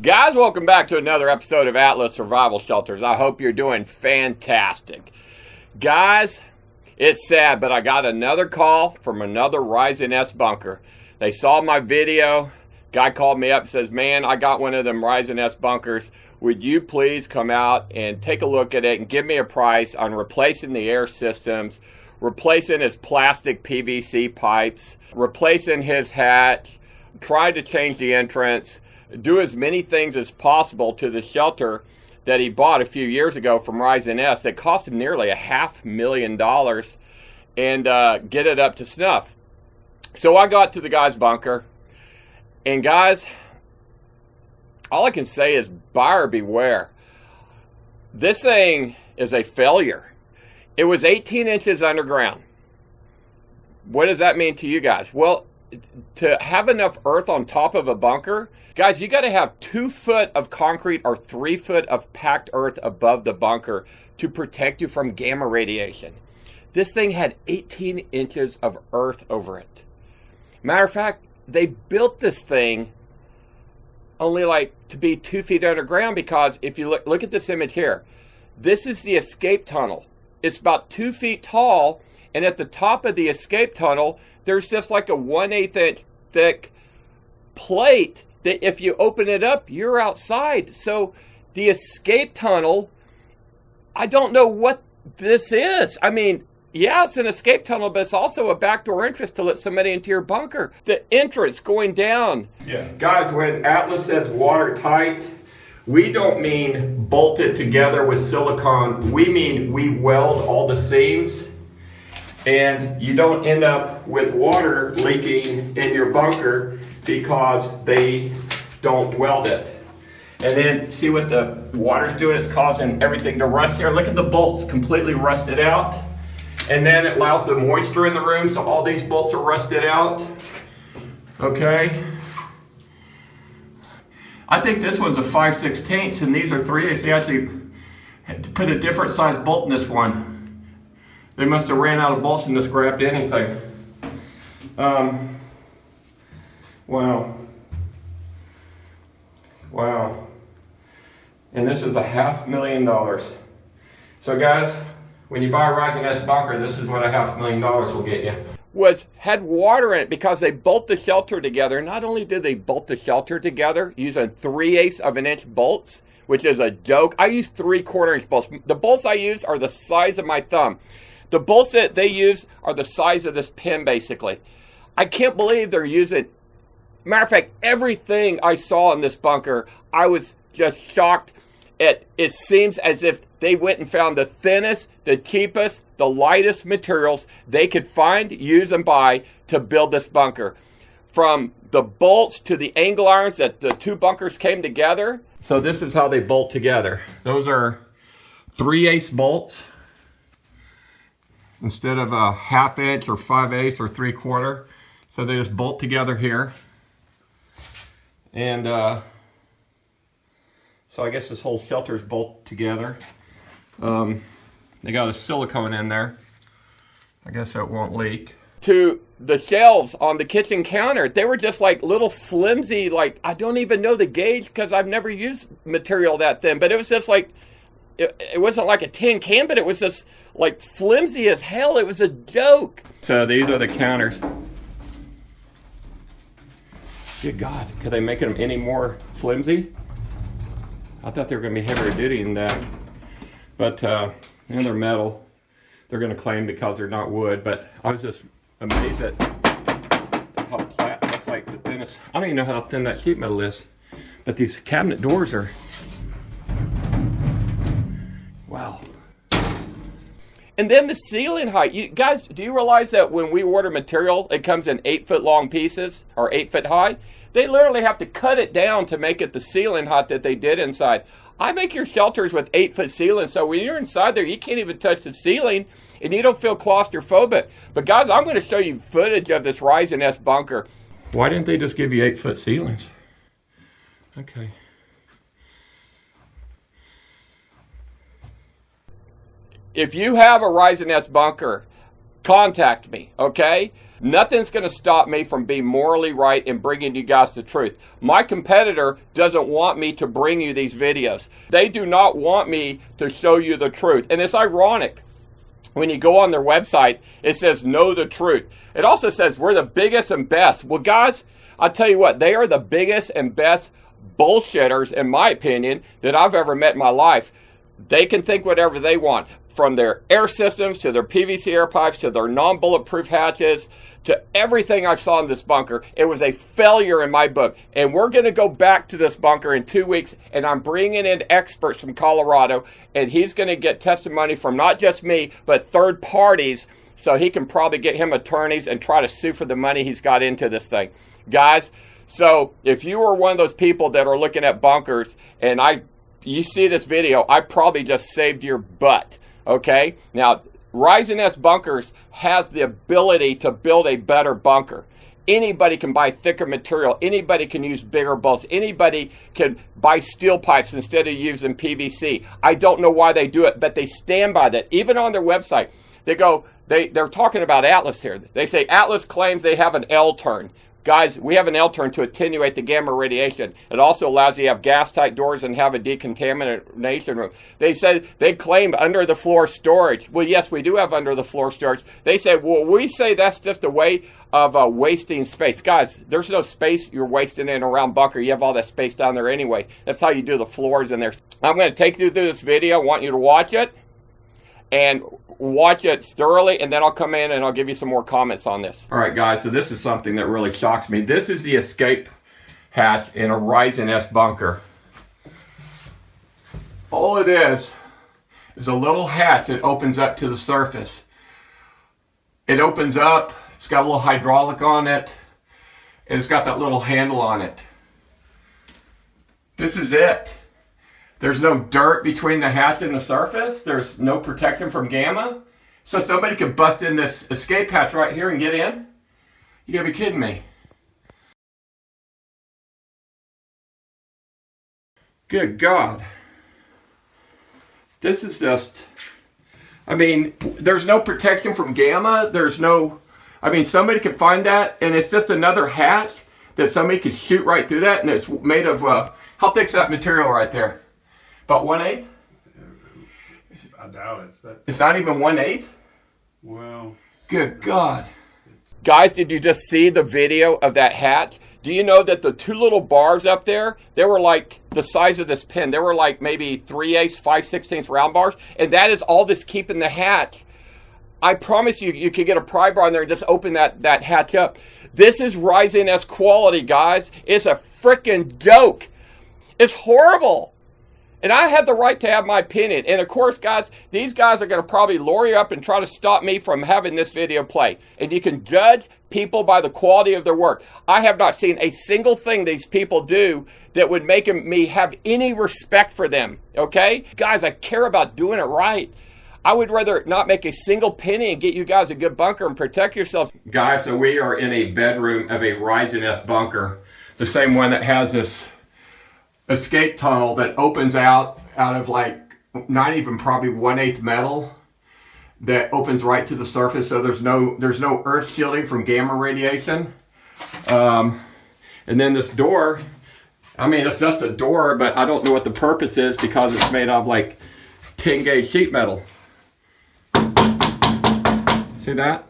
Guys, welcome back to another episode of Atlas Survival Shelters. I hope you're doing fantastic. Guys, it's sad, but I got another call from another Rising S bunker. They saw my video. Guy called me up and says, man, I got one of them Rising S bunkers. Would you please come out and take a look at it and give me a price on replacing the air systems, replacing his plastic PVC pipes, replacing his hatch, try to change the entrance, do as many things as possible to the shelter that he bought a few years ago from Rising S that cost him nearly $500,000 and get it up to snuff. So I got to the guy's bunker, and guys, all I can say is buyer beware. This thing is a failure. It was 18 inches underground. What does that mean to you guys? Well, to have enough earth on top of a bunker, guys, you got to have 2 foot of concrete or 3 foot of packed earth above the bunker to protect you from gamma radiation. This thing had 18 inches of earth over it. Matter of fact, they built this thing only like to be 2 feet underground, because if you look at this image here, this is the escape tunnel. It's about 2 feet tall, and at the top of the escape tunnel, there's just like a 1/8 inch thick plate that if you open it up, you're outside. So the escape tunnel, I don't know what this is. I mean, yeah, it's an escape tunnel, but it's also a backdoor entrance to let somebody into your bunker. The entrance going down. Yeah, guys, when Atlas says watertight, we don't mean bolted together with silicone. We mean we weld all the seams, and you don't end up with water leaking in your bunker because they don't weld it. And then see what the water's doing? It's causing everything to rust here. Look at the bolts completely rusted out. And then it allows the moisture in the room, so all these bolts are rusted out. Okay. I think this one's a 5/16 and these are 3/8. They actually had to put a different size bolt in this one. They must have ran out of bolts and just grabbed anything. Wow. And this is $500,000. So guys, when you buy a Rising S bunker, this is what $500,000 will get you. Had water in it because they bolt the shelter together. Not only did they bolt the shelter together using 3/8 of an inch bolts, which is a joke. I use 3/4 inch bolts. The bolts I use are the size of my thumb. The bolts that they use are the size of this pin, basically. I can't believe they're using. Matter of fact, everything I saw in this bunker, I was just shocked at. It seems as if they went and found the thinnest, the cheapest, the lightest materials they could find, use, and buy to build this bunker. From the bolts to the angle irons that the 2 bunkers came together. So this is how they bolt together. Those are 3/8 bolts instead of a 1/2 inch or 5/8 or 3/4. So they just bolt together here. And so I guess this whole shelter's bolt together. They got a silicone in there. I guess that won't leak. To the shelves on the kitchen counter, they were just like little flimsy, like I don't even know the gauge because I've never used material that thin, but it was just like, it wasn't like a tin can, but it was just like flimsy as hell. It was a joke. So these are the counters. Good God, could they make them any more flimsy? I thought they were going to be heavier duty than that. But, and they're metal. They're going to claim because they're not wood. But I was just amazed at how flat, that's like the thinnest. I don't even know how thin that sheet metal is. But these cabinet doors are, wow. And then the ceiling height. You guys, do you realize that when we order material, it comes in 8-foot long pieces or 8 foot high? They literally have to cut it down to make it the ceiling height that they did inside. I make your shelters with 8-foot ceilings, so when you're inside there, you can't even touch the ceiling, and you don't feel claustrophobic. But guys, I'm going to show you footage of this Rising S bunker. Why didn't they just give you 8-foot ceilings? Okay. If you have a Rising S bunker, contact me, okay? Nothing's going to stop me from being morally right and bringing you guys the truth. My competitor doesn't want me to bring you these videos. They do not want me to show you the truth. And it's ironic. When you go on their website, it says, know the truth. It also says, we're the biggest and best. Well, guys, I'll tell you what, they are the biggest and best bullshitters, in my opinion, that I've ever met in my life. They can think whatever they want, from their air systems to their PVC air pipes to their non-bulletproof hatches to everything I saw in this bunker. It was a failure in my book. And we're going to go back to this bunker in 2 weeks, and I'm bringing in experts from Colorado, and he's going to get testimony from not just me, but third parties, so he can probably get him attorneys and try to sue for the money he's got into this thing. Guys, so if you are one of those people that are looking at bunkers, and you see this video, I probably just saved your butt, okay? Now, Rising S Bunkers has the ability to build a better bunker. Anybody can buy thicker material. Anybody can use bigger bolts. Anybody can buy steel pipes instead of using PVC. I don't know why they do it, but they stand by that. Even on their website, they're talking about Atlas here. They say Atlas claims they have an L-turn. Guys, we have an L-turn to attenuate the gamma radiation. It also allows you to have gas-tight doors and have a decontamination room. They said they claim under-the-floor storage. Well, yes, we do have under-the-floor storage. They said, well, we say that's just a way of wasting space. Guys, there's no space you're wasting in around bunker. You have all that space down there anyway. That's how you do the floors in there. I'm going to take you through this video. I want you to watch it and watch it thoroughly, and then I'll come in and I'll give you some more comments on this. All right, guys, so this is something that really shocks me. This is the escape hatch in a Rising S bunker. All it is a little hatch that opens up to the surface. It opens up, it's got a little hydraulic on it, and it's got that little handle on it. This is it. There's no dirt between the hatch and the surface. There's no protection from gamma. So somebody could bust in this escape hatch right here and get in? You gotta be kidding me. Good God. This is just, I mean, there's no protection from gamma. There's no, I mean, somebody could find that, and it's just another hatch that somebody could shoot right through that, and it's made of, how thick's that material right there? About 1/8? I doubt it's that. It's not even 1/8? Well. Good God. Guys, did you just see the video of that hatch? Do you know that the two little bars up there, they were like the size of this pin. They were like maybe 3/8, 5/16 round bars. And that is all that's keeping the hatch. I promise you, you could get a pry bar in there and just open that hatch up. This is Rising S quality, guys. It's a freaking joke. It's horrible. And I have the right to have my opinion. And of course, guys, these guys are going to probably lure you up and try to stop me from having this video play. And you can judge people by the quality of their work. I have not seen a single thing these people do that would make me have any respect for them. Okay? Guys, I care about doing it right. I would rather not make a single penny and get you guys a good bunker and protect yourselves. Guys, so we are in a bedroom of a Rising S bunker. The same one that has this escape tunnel that opens out of like not even probably 1/8 metal that opens right to the surface, so there's no earth shielding from gamma radiation. And then this door, I mean, it's just a door, but I don't know what the purpose is because it's made of like 10 gauge sheet metal. See that?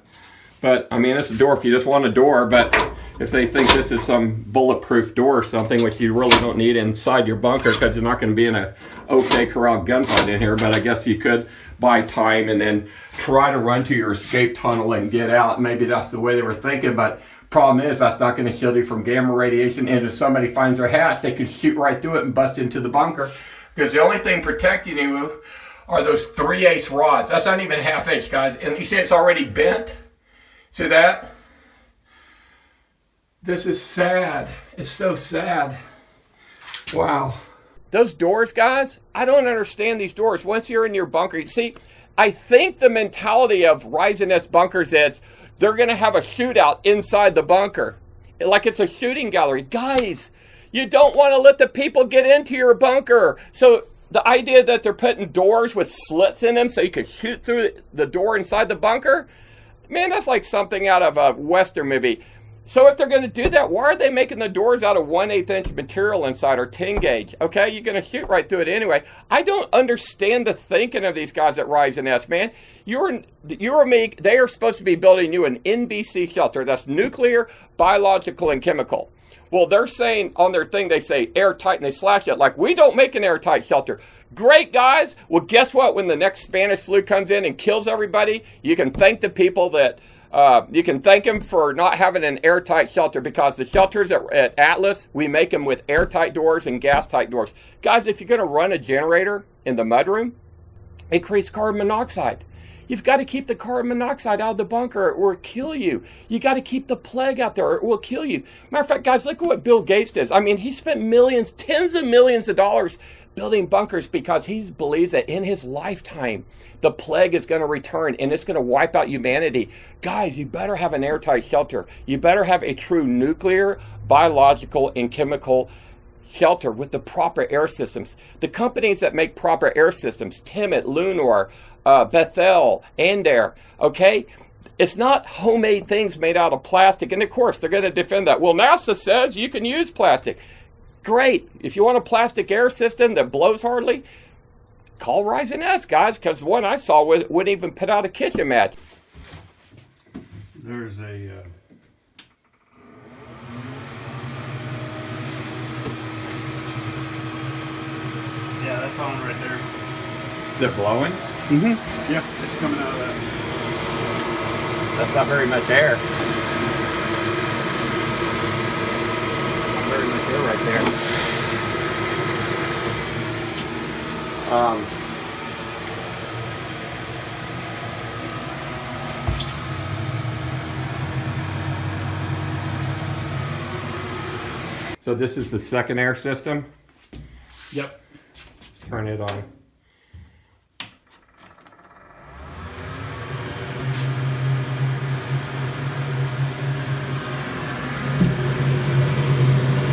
But I mean, it's a door if you just want a door, but if they think this is some bulletproof door or something, which you really don't need inside your bunker because you're not going to be in a OK Corral gunfight in here, but I guess you could buy time and then try to run to your escape tunnel and get out. Maybe that's the way they were thinking, but problem is that's not going to shield you from gamma radiation, and if somebody finds their hatch, they could shoot right through it and bust into the bunker because the only thing protecting you are those 3/8 rods. That's not even 1/2 inch, guys. And you see it's already bent? See that? This is sad. It's so sad. Wow. Those doors, guys, I don't understand these doors. Once you're in your bunker, you see, I think the mentality of Rising S bunkers is they're going to have a shootout inside the bunker. Like it's a shooting gallery. Guys, you don't want to let the people get into your bunker. So the idea that they're putting doors with slits in them so you can shoot through the door inside the bunker, Man, that's like something out of a Western movie. So if they're going to do that, why are they making the doors out of 1/8 inch material inside or 10 gauge? Okay, you're going to shoot right through it anyway. I don't understand the thinking of these guys at Rise and S, man. They are supposed to be building you an NBC shelter. That's nuclear, biological, and chemical. Well, they're saying on their thing, they say airtight and they slash it. Like, we don't make an airtight shelter. Great, guys. Well, guess what? When the next Spanish flu comes in and kills everybody, you can thank the people that... you can thank them for not having an airtight shelter, because the shelters at Atlas, we make them with airtight doors and gas-tight doors. Guys, if you're going to run a generator in the mudroom, it creates carbon monoxide. You've got to keep the carbon monoxide out of the bunker or it will kill you. You got to keep the plague out there or it will kill you. Matter of fact, guys, look at what Bill Gates does. I mean, he spent millions, tens of millions of dollars building bunkers because he believes that in his lifetime, the plague is going to return and it's going to wipe out humanity. Guys, you better have an airtight shelter. You better have a true nuclear, biological, and chemical shelter with the proper air systems. The companies that make proper air systems, Timmit, Lunar, Bethel, Andair, okay? It's not homemade things made out of plastic. And of course, they're going to defend that. Well, NASA says you can use plastic. Great. If you want a plastic air system that blows hardly, call Rise and S, guys, because the one I saw wouldn't even put out a kitchen match. There's a yeah, that's on right there. Is it blowing? Mm-hmm. Yep, it's coming out of that. That's not very much air. Not very much air right there. So this is the second air system. Yep. Let's turn it on.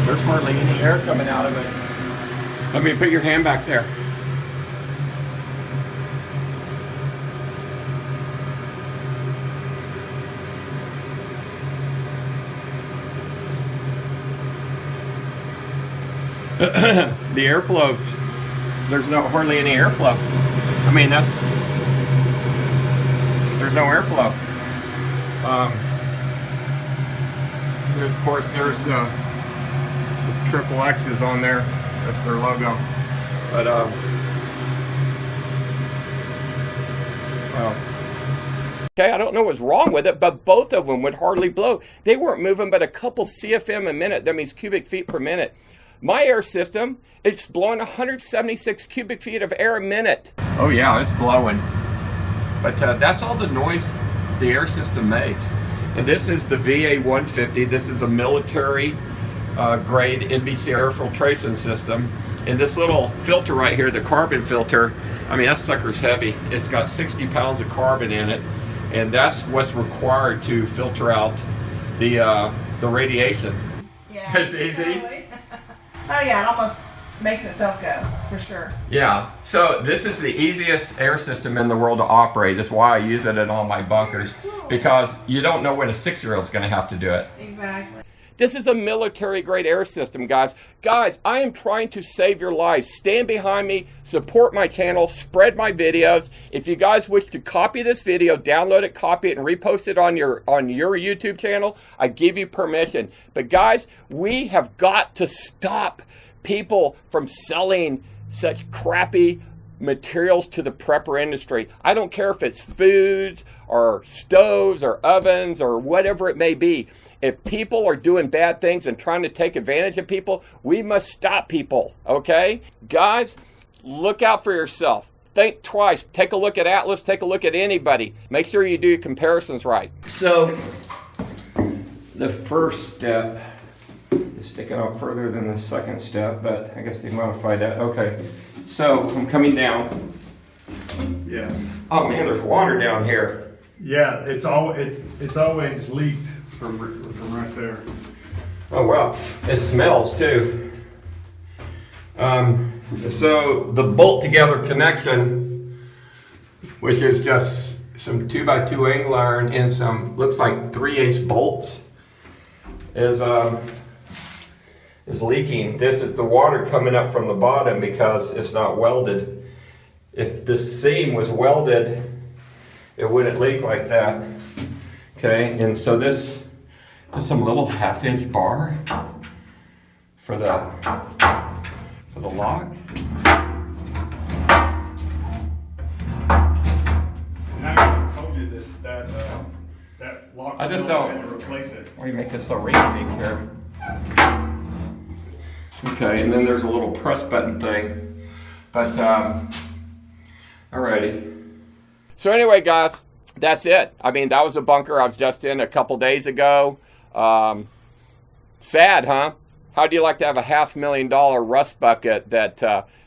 There's hardly any air coming out of it. Let me put your hand back there. The airflows, there's hardly any airflow. I mean, there's no airflow. There's, of course, there's the triple X's on there. That's their logo. But, well. Okay, I don't know what's wrong with it, but both of them would hardly blow. They weren't moving but a couple CFM a minute. That means cubic feet per minute. My air system, it's blowing 176 cubic feet of air a minute. Oh yeah, it's blowing. But that's all the noise the air system makes. And this is the VA-150. This is a military grade NBC air filtration system. And this little filter right here, the carbon filter, I mean, that sucker's heavy. It's got 60 pounds of carbon in it. And that's what's required to filter out the radiation. Yeah, it's easy. Totally. Oh yeah, it almost makes itself go, for sure. Yeah, so this is the easiest air system in the world to operate. That's why I use it in all my bunkers, because you don't know when a 6-year-old's going to have to do it. Exactly. This is a military-grade air system, guys. Guys, I am trying to save your lives. Stand behind me, support my channel, spread my videos. If you guys wish to copy this video, download it, copy it, and repost it on your YouTube channel, I give you permission. But guys, we have got to stop people from selling such crappy materials to the prepper industry. I don't care if it's foods or stoves or ovens or whatever it may be. If people are doing bad things and trying to take advantage of people, we must stop people, okay? Guys, look out for yourself. Think twice. Take a look at Atlas. Take a look at anybody. Make sure you do your comparisons right. So, the first step is sticking out further than the second step, but I guess they modified that. Okay, so I'm coming down. Yeah. Oh man, there's water down here. Yeah, it's always leaked from right there. Oh wow, it smells too. So the bolt together connection, which is just some 2x2 angle iron and some, looks like 3/8 bolts is leaking. This is the water coming up from the bottom because it's not welded. If this seam was welded, it wouldn't leak like that. Okay, and so this is some little 1/2-inch bar for the lock. And I told you that lock. I just I don't- had to replace it. Why do you make this so rinky here? Okay, and then there's a little press button thing. But, alrighty. So anyway, guys, that's it. I mean, that was a bunker I was just in a couple days ago. Sad, huh? How do you like to have a $500,000 rust bucket that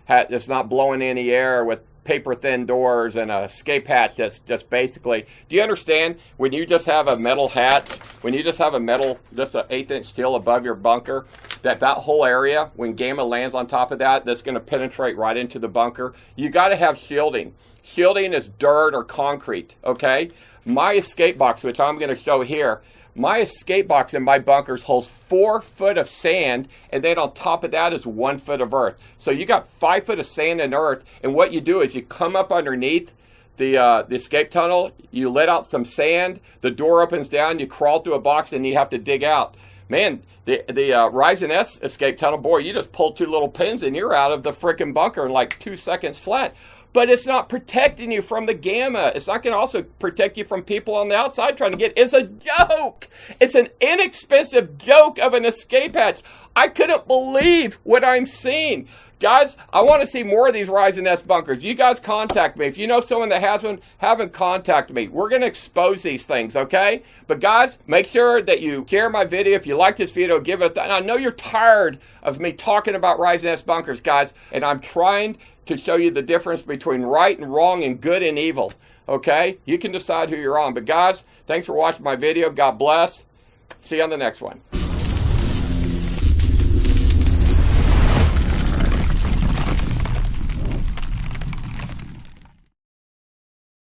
that's not blowing any air with paper-thin doors and a escape hatch that's just basically... Do you understand? When you just have a metal hatch, when you just have a metal, just an 1/8-inch steel above your bunker, that whole area, when Gamma lands on top of that, that's going to penetrate right into the bunker. You got to have shielding. Shielding is dirt or concrete, okay? My escape box, which I'm going to show here, my escape box in my bunkers holds 4 foot of sand, and then on top of that is 1 foot of earth. So you got 5 foot of sand and earth, and what you do is you come up underneath the escape tunnel, you let out some sand, the door opens down, you crawl through a box, and you have to dig out. Man, the Ryzen S escape tunnel, boy, you just pull 2 little pins and you're out of the freaking bunker in like 2 seconds flat. But it's not protecting you from the Gamma. It's not going to also protect you from people on the outside trying to get... It's a joke. It's an inexpensive joke of an escape hatch. I couldn't believe what I'm seeing. Guys, I want to see more of these Ryzen S bunkers. You guys contact me. If you know someone that has one, have them contact me. We're going to expose these things, okay? But guys, make sure that you share my video. If you like this video, give it a I know you're tired of me talking about Ryzen S bunkers, guys, and I'm trying to show you the difference between right and wrong and good and evil, okay? You can decide who you're on. But guys, thanks for watching my video. God bless. See you on the next one.